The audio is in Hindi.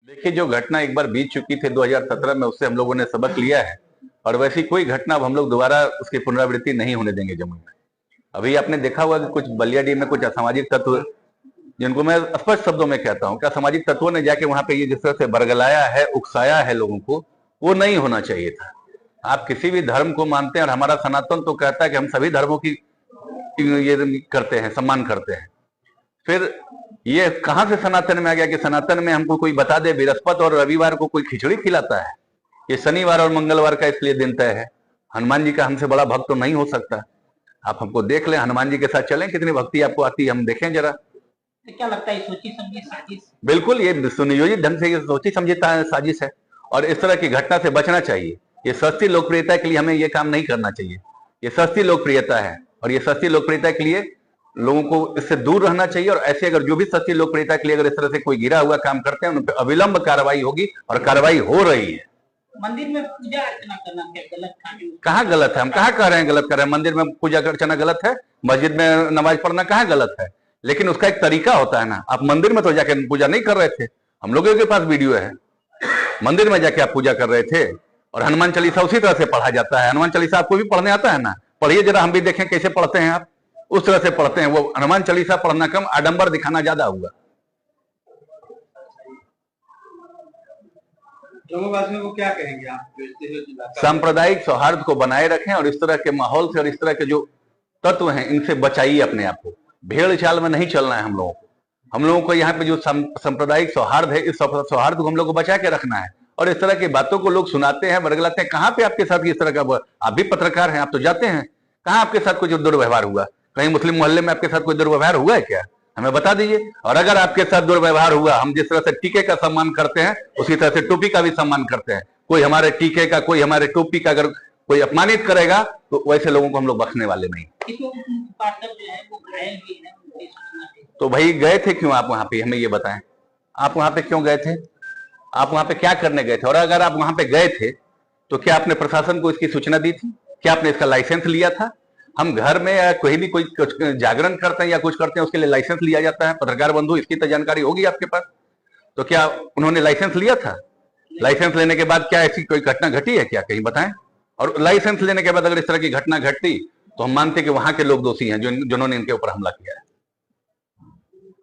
देखिए, जो घटना एक बार बीत चुकी थी 2017 में, उससे हम लोगों ने सबक लिया है और वैसी कोई घटना अब हम लोग दोबारा उसकी पुनरावृत्ति नहीं होने देंगे जमुई में। अभी आपने देखा होगा कि कुछ बलियाडीह में कुछ असामाजिक तत्व, जिनको मैं स्पष्ट शब्दों में कहता हूं कि असामाजिक तत्वों ने जाके वहां पे ये जिस तरह से बरगलाया है, उकसाया है लोगों को, वो नहीं होना चाहिए था। आप किसी भी धर्म को मानते हैं और हमारा सनातन तो कहता है कि हम सभी धर्मों की ये करते हैं, सम्मान करते हैं। फिर ये कहां से सनातन में आ गया कि सनातन में हमको कोई बता दे बृहस्पति और रविवार को कोई खिचड़ी खिलाता है, ये शनिवार और मंगलवार का इसलिए दिन तय है। हनुमान जी का हमसे बड़ा भक्त तो नहीं हो सकता। आप हमको देख लें, हनुमान जी के साथ चलें, कितनी भक्ति आपको आती है, हम देखें जरा। तो क्या लगता है सोची समझी साजिश? बिल्कुल, ये सुनियोजित ढंग से ये सोची समझी साजिश है और इस तरह की घटना से बचना चाहिए। ये सस्ती लोकप्रियता के लिए हमें ये काम नहीं करना चाहिए। ये सस्ती लोकप्रियता है और ये सस्ती लोकप्रियता के लिए लोगों को इससे दूर रहना चाहिए। और ऐसे अगर जो भी सस्ती लोकप्रियता के लिए अगर इस तरह से कोई गिरा हुआ काम करते हैं, उन पर अविलंब कार्रवाई होगी और कार्रवाई हो रही है। मंदिर में पूजा अर्चना करना क्या गलत था? कहाँ गलत है? हम कहाँ कह रहे हैं गलत कर रहे हैं? मंदिर में पूजा अर्चना गलत है, मस्जिद में नमाज पढ़ना कहाँ गलत है? लेकिन उसका एक तरीका होता है ना। आप मंदिर में तो जाके पूजा नहीं कर रहे थे, हम लोगों के पास वीडियो है। मंदिर में जाके आप पूजा कर रहे थे और हनुमान चालीसा उसी तरह से पढ़ा जाता है। हनुमान चालीसा आपको भी पढ़ने आता है ना? पढ़िए जरा, हम भी देखें कैसे पढ़ते हैं आप। उस तरह से पढ़ते हैं। वो हनुमान चालीसा पढ़ना कम, आडंबर दिखाना ज्यादा हुआ। जम्मूवासियों को क्या कहेंगे आप? सांप्रदायिक सौहार्द को बनाए रखें और इस तरह के माहौल से और इस तरह के जो तत्व हैं, इनसे बचाइए अपने आप को। भेड़ चाल में नहीं चलना है हम लोगों को। हम लोगों को यहाँ पे जो सांप्रदायिक सौहार्द है, इस सौहार्द को हम लोग को बचा के रखना है। और इस तरह की बातों को लोग सुनाते हैं, बरगलाते हैं। कहाँ पे आपके साथ इस तरह का, आप भी पत्रकार हैं, आप तो जाते हैं, कहाँ आपके साथ कोई दुर्व्यवहार हुआ? कहीं मुस्लिम मोहल्ले में आपके साथ कोई दुर्व्यवहार हुआ है क्या? हमें बता दीजिए। और अगर आपके साथ दुर्व्यवहार हुआ, हम जिस तरह से टीके का सम्मान करते हैं उसी तरह से टोपी का भी सम्मान करते हैं। कोई हमारे टीके का, कोई हमारे टोपी का अगर कोई अपमानित करेगा तो वैसे लोगों को हम लोग बख्शने वाले नहीं। तो भाई गए थे क्यों आप वहां पे? हमें ये बताएं, आप वहां पे क्यों गए थे? आप वहां पे क्या करने गए थे? और अगर आप वहां पे गए थे तो क्या आपने प्रशासन को इसकी सूचना दी थी? क्या आपने इसका लाइसेंस लिया था? हम घर में या कोई भी कोई जागरण करते हैं या कुछ करते हैं, उसके लिए लाइसेंस लिया जाता है। पत्रकार बंधु, इसकी तो जानकारी होगी आपके पास। तो क्या उन्होंने लाइसेंस लिया था? लाइसेंस लेने के बाद क्या ऐसी कोई घटना घटी है क्या? कहीं बताएं। और लाइसेंस लेने के बाद अगर इस तरह की घटना घटती तो हम मानते कि वहां के लोग दोषी हैं जिन्होंने इनके ऊपर हमला किया है।